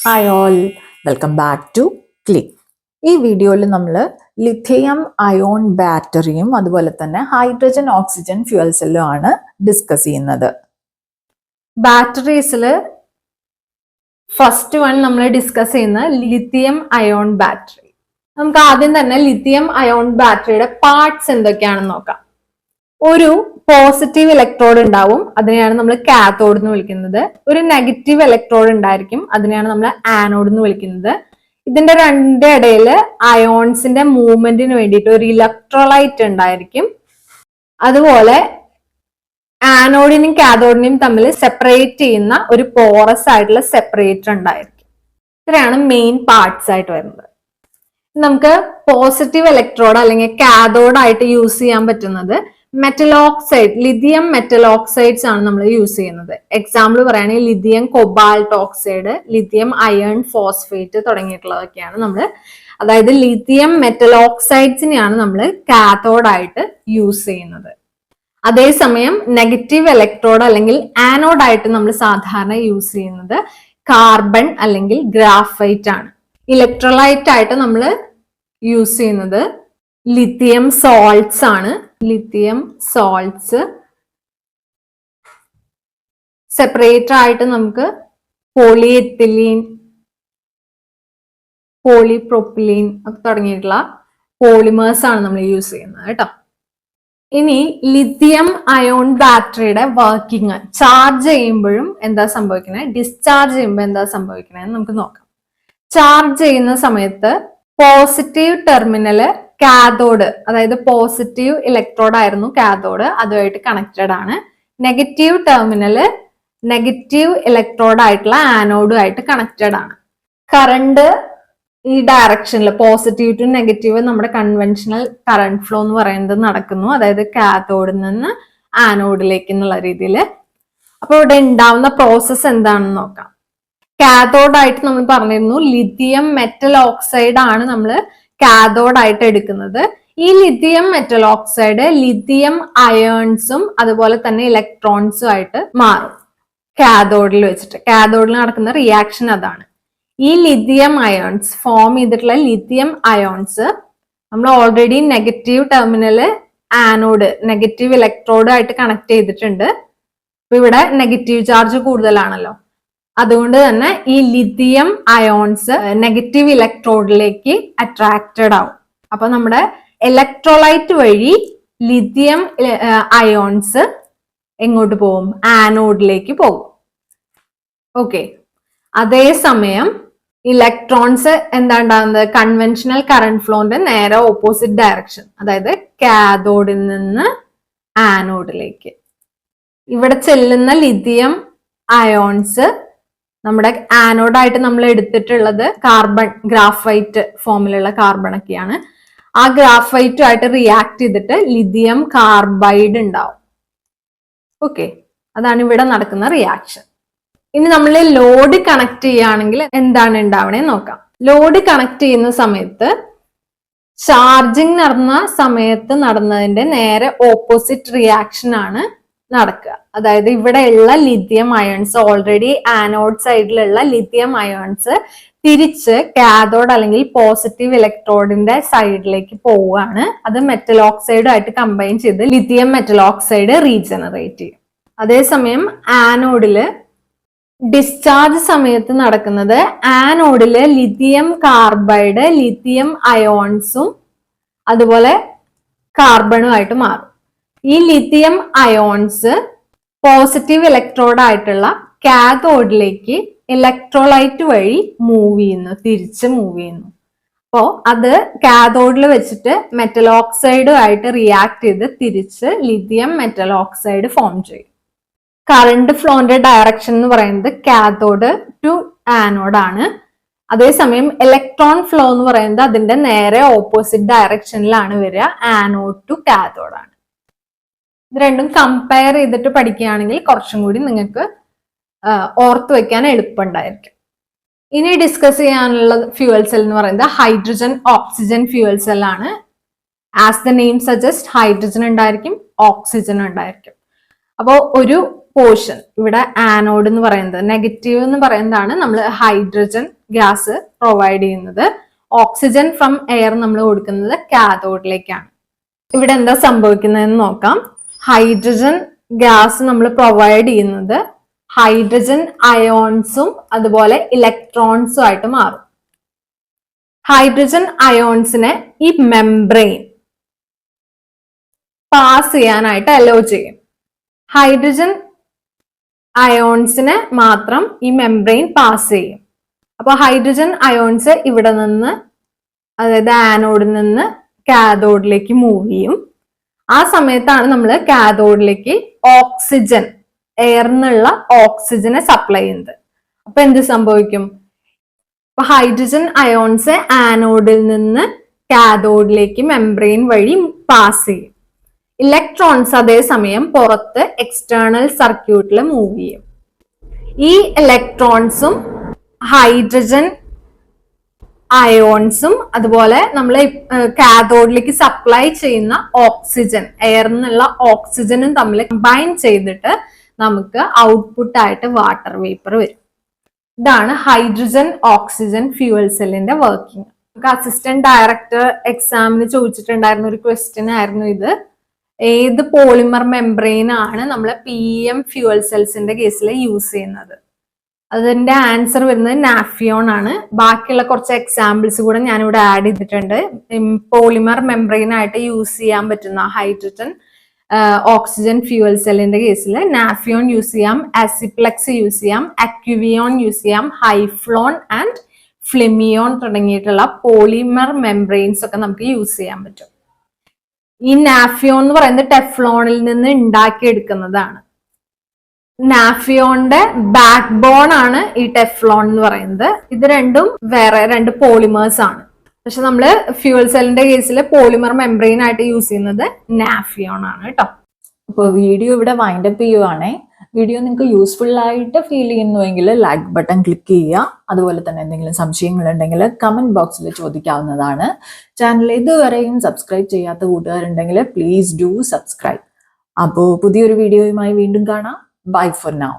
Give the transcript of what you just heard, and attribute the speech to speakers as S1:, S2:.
S1: Hi all, welcome back to click. ഈ വീഡിയോയിൽ നമ്മൾ ലിഥിയം അയോൺ ബാറ്ററിയും അതുപോലെ തന്നെ ഹൈഡ്രജൻ ഓക്സിജൻ ഫ്യൂവൽ സെല്ലും ആണ് ഡിസ്കസ് ചെയ്യുന്നത്. ബാറ്ററീസിൽ ഫസ്റ്റ് വൺ നമ്മൾ ഡിസ്കസ് ചെയ്യുന്ന ലിഥിയം അയോൺ ബാറ്ററി. നമുക്ക് ആദ്യം തന്നെ ലിഥിയം അയോൺ ബാറ്ററിയുടെ പാർട്സ് എന്തൊക്കെയാണെന്ന് നോക്കാം. ഒരു പോസിറ്റീവ് ഇലക്ട്രോഡ് ഉണ്ടാവും, അതിനെയാണ് നമ്മൾ കാത്തോഡ് എന്ന് വിളിക്കുന്നത്. ഒരു നെഗറ്റീവ് ഇലക്ട്രോഡ് ഉണ്ടായിരിക്കും, അതിനെയാണ് നമ്മൾ ആനോഡ് എന്ന് വിളിക്കുന്നത്. ഇതിന്റെ രണ്ടിന്റെ ഇടയിൽ അയോൺസിന്റെ മൂവ്മെന്റിന് വേണ്ടിയിട്ട് ഒരു ഇലക്ട്രോലൈറ്റ് ഉണ്ടായിരിക്കും. അതുപോലെ ആനോഡിനെയും കാഥോഡിനെയും തമ്മിൽ സെപ്പറേറ്റ് ചെയ്യുന്ന ഒരു പോറസ് ആയിട്ടുള്ള സെപ്പറേറ്റർ ഉണ്ടായിരിക്കും. ഇത്രയാണ് മെയിൻ പാർട്സ് ആയിട്ട് വരുന്നത്. നമുക്ക് പോസിറ്റീവ് ഇലക്ട്രോഡ് അല്ലെങ്കിൽ കാഥോഡ് ആയിട്ട് യൂസ് ചെയ്യാൻ പറ്റുന്നത് metal oxide, lithium metal oxides ആണ് നമ്മൾ യൂസ് ചെയ്യുന്നത്. എക്സാമ്പിൾ പറയുകയാണെങ്കിൽ lithium cobalt oxide, lithium iron phosphate തുടങ്ങിയിട്ടുള്ളതൊക്കെയാണ് നമ്മൾ, അതായത് ലിഥിയം മെറ്റൽ ഓക്സൈഡ്സിനെയാണ് നമ്മൾ കാഥോഡ് ആയിട്ട് യൂസ് ചെയ്യുന്നത്. അതേസമയം നെഗറ്റീവ് ഇലക്ട്രോഡ് അല്ലെങ്കിൽ ആനോഡ് ആയിട്ട് നമ്മൾ സാധാരണ യൂസ് ചെയ്യുന്നത് കാർബൺ അല്ലെങ്കിൽ ഗ്രാഫൈറ്റ് ആണ്. ഇലക്ട്രോലൈറ്റ് ആയിട്ട് നമ്മൾ യൂസ് ചെയ്യുന്നത് ലിഥിയം സോൾട്ട്സ് ആണ്. ലിഥിയം സോൾട്ട്സ് സെപ്പറേറ്റർ ആയിട്ട് നമുക്ക് പോളിയെത്തിലീൻ, പോളിപ്രോപ്പിലീൻ ഒക്കെ തുടങ്ങിയിട്ടുള്ള പോളിമേഴ്സ് ആണ് നമ്മൾ യൂസ് ചെയ്യുന്നത് കേട്ടോ. ഇനി ലിഥിയം അയോൺ ബാറ്ററിയുടെ വർക്കിംഗ്, ചാർജ് ചെയ്യുമ്പോഴും എന്താ സംഭവിക്കണേ, ഡിസ്ചാർജ് ചെയ്യുമ്പോൾ എന്താ സംഭവിക്കണേ എന്ന് നമുക്ക് നോക്കാം. ചാർജ് ചെയ്യുന്ന സമയത്ത് പോസിറ്റീവ് ടെർമിനല് കാഥോഡ്, അതായത് പോസിറ്റീവ് ഇലക്ട്രോഡ് ആയിരുന്നു കാഥോഡ്, അതുമായിട്ട് കണക്റ്റഡ് ആണ്. നെഗറ്റീവ് ടെർമിനല് നെഗറ്റീവ് ഇലക്ട്രോഡ് ആയിട്ടുള്ള ആനോഡുമായിട്ട് കണക്റ്റഡ് ആണ്. കറണ്ട് ഈ ഡയറക്ഷനിൽ പോസിറ്റീവ് ടു നെഗറ്റീവ് നമ്മുടെ കൺവെൻഷണൽ കറണ്ട് ഫ്ലോ എന്ന് പറയുന്നത് നടക്കുന്നു, അതായത് കാഥോഡിൽ നിന്ന് ആനോഡിലേക്ക് എന്നുള്ള രീതിയിൽ. അപ്പൊ ഇവിടെ ഉണ്ടാവുന്ന പ്രോസസ്സ് എന്താണെന്ന് നോക്കാം. കാഥോഡ് ആയിട്ട് നമ്മൾ പറഞ്ഞിരുന്നു ലിഥിയം മെറ്റൽ ഓക്സൈഡ് ആണ് നമ്മൾ കാഥോഡ് ആയിട്ട് എടുക്കുന്നത്. ഈ ലിഥിയം മെറ്റൽ ഓക്സൈഡ് ലിഥിയം അയേൺസും അതുപോലെ തന്നെ ഇലക്ട്രോൺസും ആയിട്ട് മാറും കാഥോഡിൽ വെച്ചിട്ട്. കാഥോഡിൽ നടക്കുന്ന റിയാക്ഷൻ അതാണ്. ഈ ലിഥിയം അയോൺസ് ഫോം ചെയ്തിട്ടുള്ള ലിഥിയം അയോൺസ് നമ്മൾ already negative terminal anode, negative electrode ആയിട്ട് കണക്ട് ചെയ്തിട്ടുണ്ട്. അപ്പൊ ഇവിടെ നെഗറ്റീവ് ചാർജ് കൂടുതലാണല്ലോ, അതുകൊണ്ട് തന്നെ ഈ ലിഥിയം അയോൺസ് നെഗറ്റീവ് ഇലക്ട്രോഡിലേക്ക് അട്രാക്റ്റഡ് ആവും. അപ്പൊ നമ്മുടെ ഇലക്ട്രോലൈറ്റ് വഴി ലിഥിയം അയോൺസ് എങ്ങോട്ട് പോകും, ആനോഡിലേക്ക് പോകും. ഓക്കെ, അതേസമയം ഇലക്ട്രോൺസ് എന്താ ഉണ്ടാകുന്നത്, കൺവെൻഷണൽ കറണ്ട് ഫ്ലോന്റെ നേരെ ഓപ്പോസിറ്റ് ഡയറക്ഷൻ, അതായത് കാഥോഡിൽ നിന്ന് ആനോഡിലേക്ക്. ഇവിടെ ചെല്ലുന്ന ലിഥിയം അയോൺസ് നമ്മുടെ ആനോഡായിട്ട് നമ്മൾ എടുത്തിട്ടുള്ളത് കാർബൺ, ഗ്രാഫൈറ്റ് ഫോമിലുള്ള കാർബൺ ഒക്കെയാണ്. ആ ഗ്രാഫൈറ്റുമായിട്ട് റിയാക്ട് ചെയ്തിട്ട് ലിഥിയം കാർബൈഡ് ഉണ്ടാവും. ഓക്കെ, അതാണ് ഇവിടെ നടക്കുന്ന റിയാക്ഷൻ. ഇനി നമ്മൾ ലോഡ് കണക്ട് ചെയ്യുകയാണെങ്കിൽ എന്താണ് ഉണ്ടാവണേ നോക്കാം. ലോഡ് കണക്ട് ചെയ്യുന്ന സമയത്ത് ചാർജിങ് നടന്ന സമയത്ത് നടന്നതിന്റെ നേരെ ഓപ്പോസിറ്റ് റിയാക്ഷൻ ആണ് നടക്കുക. അതായത് ഇവിടെയുള്ള ലിഥിയം അയോൺസ്, ഓൾറെഡി ആനോഡ് സൈഡിലുള്ള ലിഥിയം അയോൺസ് തിരിച്ച് കാഥോഡ് അല്ലെങ്കിൽ പോസിറ്റീവ് ഇലക്ട്രോഡിന്റെ സൈഡിലേക്ക് പോവുകയാണ്. അത് മെറ്റൽ ഓക്സൈഡുമായിട്ട് കമ്പൈൻ ചെയ്ത് ലിഥിയം മെറ്റൽ ഓക്സൈഡ് റീജനറേറ്റ് ചെയ്യും. അതേസമയം ആനോഡില് ഡിസ്ചാർജ് സമയത്ത് നടക്കുന്നത്, ആനോഡില് ലിഥിയം കാർബൈഡ് ലിഥിയം അയോൺസും അതുപോലെ കാർബണുമായിട്ട് മാറും. ഈ ലിഥിയം അയോൺസ് പോസിറ്റീവ് ഇലക്ട്രോഡ് ആയിട്ടുള്ള കാഥോഡിലേക്ക് ഇലക്ട്രോലൈറ്റ് വഴി മൂവ് ചെയ്യുന്നു, തിരിച്ച് മൂവ് ചെയ്യുന്നു. അപ്പോ അത് കാഥോഡിൽ വെച്ചിട്ട് മെറ്റൽ ഓക്സൈഡുമായിട്ട് റിയാക്ട് ചെയ്ത് തിരിച്ച് ലിഥിയം മെറ്റൽ ഓക്സൈഡ് ഫോം ചെയ്യും. കറണ്ട് ഫ്ലോന്റെ ഡയറക്ഷൻ എന്ന് പറയുന്നത് കാഥോഡ് ടു ആനോഡ് ആണ്. അതേസമയം ഇലക്ട്രോൺ ഫ്ലോ എന്ന് പറയുന്നത് അതിന്റെ നേരെ ഓപ്പോസിറ്റ് ഡയറക്ഷനിലാണ് വരിക, ആനോഡ് ടു കാഥോഡ് ആണ്. ഇത് രണ്ടും കമ്പയർ ചെയ്തിട്ട് പഠിക്കുകയാണെങ്കിൽ കുറച്ചും കൂടി നിങ്ങൾക്ക് ഓർത്തു വെക്കാൻ എളുപ്പമുണ്ടായിരിക്കും. ഇനി ഡിസ്കസ് ചെയ്യാനുള്ള ഫ്യൂവൽ സെൽ എന്ന് പറയുന്നത് ഹൈഡ്രജൻ ഓക്സിജൻ ഫ്യൂവൽ സെൽ ആണ്. As the name suggest hydrogen ഉണ്ടായിരിക്കും, ഓക്സിജൻ ഉണ്ടായിരിക്കും. അപ്പോൾ ഒരു പോർഷൻ ഇവിടെ ആനോഡ് എന്ന് പറയുന്നത്, നെഗറ്റീവ് എന്ന് പറയുന്നതാണ് നമ്മൾ ഹൈഡ്രജൻ ഗ്യാസ് പ്രൊവൈഡ് ചെയ്യുന്നത്. ഓക്സിജൻ ഫ്രം എയർ നമ്മൾ കൊടുക്കുന്നത് കാഥോഡിലേക്കാണ്. ഇവിടെ എന്താ സംഭവിക്കുന്നതെന്ന് നോക്കാം. ഹൈഡ്രജൻ ഗ്യാസ് നമ്മൾ പ്രൊവൈഡ് ചെയ്യുന്നത് ഹൈഡ്രജൻ അയോൺസും അതുപോലെ ഇലക്ട്രോൺസും ആയിട്ട് മാറും. ഹൈഡ്രജൻ അയോൺസിനെ ഈ മെംബ്രെയിൻ പാസ് ചെയ്യാനായിട്ട് അലോ ചെയ്യും. ഹൈഡ്രജൻ അയോൺസിനെ മാത്രം ഈ മെംബ്രെയിൻ പാസ് ചെയ്യും. അപ്പൊ ഹൈഡ്രജൻ അയോൺസ് ഇവിടെ നിന്ന്, അതായത് ആനോഡിൽ നിന്ന് കാഥോഡിലേക്ക് മൂവ് ചെയ്യും. ആ സമയത്താണ് നമ്മൾ കാഥോഡിലേക്ക് ഓക്സിജൻ, എയർന്നുള്ള ഓക്സിജനെ സപ്ലൈ ചെയ്യുന്നത്. അപ്പൊ എന്ത് സംഭവിക്കും? അപ്പൊ ഹൈഡ്രജൻ അയോൺസ് ആനോഡിൽ നിന്ന് കാഥോഡിലേക്ക് മെംബ്രെയിൻ വഴി പാസ് ചെയ്യും. ഇലക്ട്രോൺസ് അതേസമയം പുറത്ത് എക്സ്റ്റേണൽ സർക്യൂട്ടിൽ മൂവ് ചെയ്യും. ഈ ഇലക്ട്രോൺസും ഹൈഡ്രജൻ അയോൺസും അതുപോലെ നമ്മൾ കാഥോഡിലേക്ക് സപ്ലൈ ചെയ്യുന്ന ഓക്സിജൻ, എയർന്നുള്ള ഓക്സിജനും തമ്മിൽ കമ്പൈൻ ചെയ്തിട്ട് നമുക്ക് ഔട്ട്പുട്ട് ആയിട്ട് വാട്ടർ വേപ്പർ വരും. ഇതാണ് ഹൈഡ്രജൻ ഓക്സിജൻ ഫ്യൂവൽ സെല്ലിന്റെ വർക്കിംഗ്. നമുക്ക് അസിസ്റ്റന്റ് ഡയറക്ടർ എക്സാമിന് ചോദിച്ചിട്ടുണ്ടായിരുന്ന ഒരു ക്വസ്റ്റ്യൻ ആയിരുന്നു ഇത്. ഏത് പോളിമർ മെംബ്രെയിൻ ആണ് നമ്മൾ PM ഫ്യൂവൽ സെൽസിന്റെ കേസിൽ യൂസ് ചെയ്യുന്നത്? അതിന്റെ ആൻസർ വരുന്നത് നാഫിയോൺ ആണ്. ബാക്കിയുള്ള കുറച്ച് എക്സാമ്പിൾസ് കൂടെ ഞാനിവിടെ ആഡ് ചെയ്തിട്ടുണ്ട്. പോളിമർ മെംബ്രെയിൻ ആയിട്ട് യൂസ് ചെയ്യാൻ പറ്റുന്ന ഹൈഡ്രജൻ ഓക്സിജൻ ഫ്യൂവൽ സെല്ലിന്റെ കേസിൽ നാഫിയോൺ യൂസ് ചെയ്യാം, ആസിപ്ലെക്സ് യൂസ് ചെയ്യാം, അക്യുവിയോൺ യൂസ് ചെയ്യാം, ഹൈഫ്ലോൺ ആൻഡ് ഫ്ലെമിയോൺ തുടങ്ങിയിട്ടുള്ള പോളിമർ മെംബ്രെയിൻസ് ഒക്കെ നമുക്ക് യൂസ് ചെയ്യാൻ പറ്റും. ഈ നാഫിയോൺ എന്ന് പറയുന്നത് ടെഫ്ലോണിൽ നിന്ന് ഉണ്ടാക്കിയെടുക്കുന്നതാണ്. നാഫിയോണിന്റെ ബാക്ക് ബോൺ ആണ് ഈ ടെഫ്ലോൺ എന്ന് പറയുന്നത്. ഇത് രണ്ടും വേറെ രണ്ട് പോളിമേഴ്സ് ആണ്. പക്ഷെ നമ്മൾ ഫ്യൂവൽ സെല്ലിന്റെ കേസിൽ പോളിമർ മെംബ്രെയിൻ ആയിട്ട് യൂസ് ചെയ്യുന്നത് നാഫിയോൺ ആണ് കേട്ടോ.
S2: അപ്പോൾ വീഡിയോ ഇവിടെ വൈൻഡപ്പ് ചെയ്യുവാണേ. വീഡിയോ നിങ്ങൾക്ക് യൂസ്ഫുൾ ആയിട്ട് ഫീൽ ചെയ്യുന്നുവെങ്കിൽ ലൈക്ക് ബട്ടൺ ക്ലിക്ക് ചെയ്യുക. അതുപോലെ തന്നെ എന്തെങ്കിലും സംശയങ്ങളുണ്ടെങ്കിൽ കമന്റ് ബോക്സിൽ ചോദിക്കാവുന്നതാണ്. ചാനൽ ഇതുവരെയും സബ്സ്ക്രൈബ് ചെയ്യാത്ത കൂട്ടുകാരുണ്ടെങ്കിൽ പ്ലീസ് ഡു സബ്സ്ക്രൈബ്. അപ്പോൾ പുതിയൊരു വീഡിയോയുമായി വീണ്ടും കാണാം. Bye for now.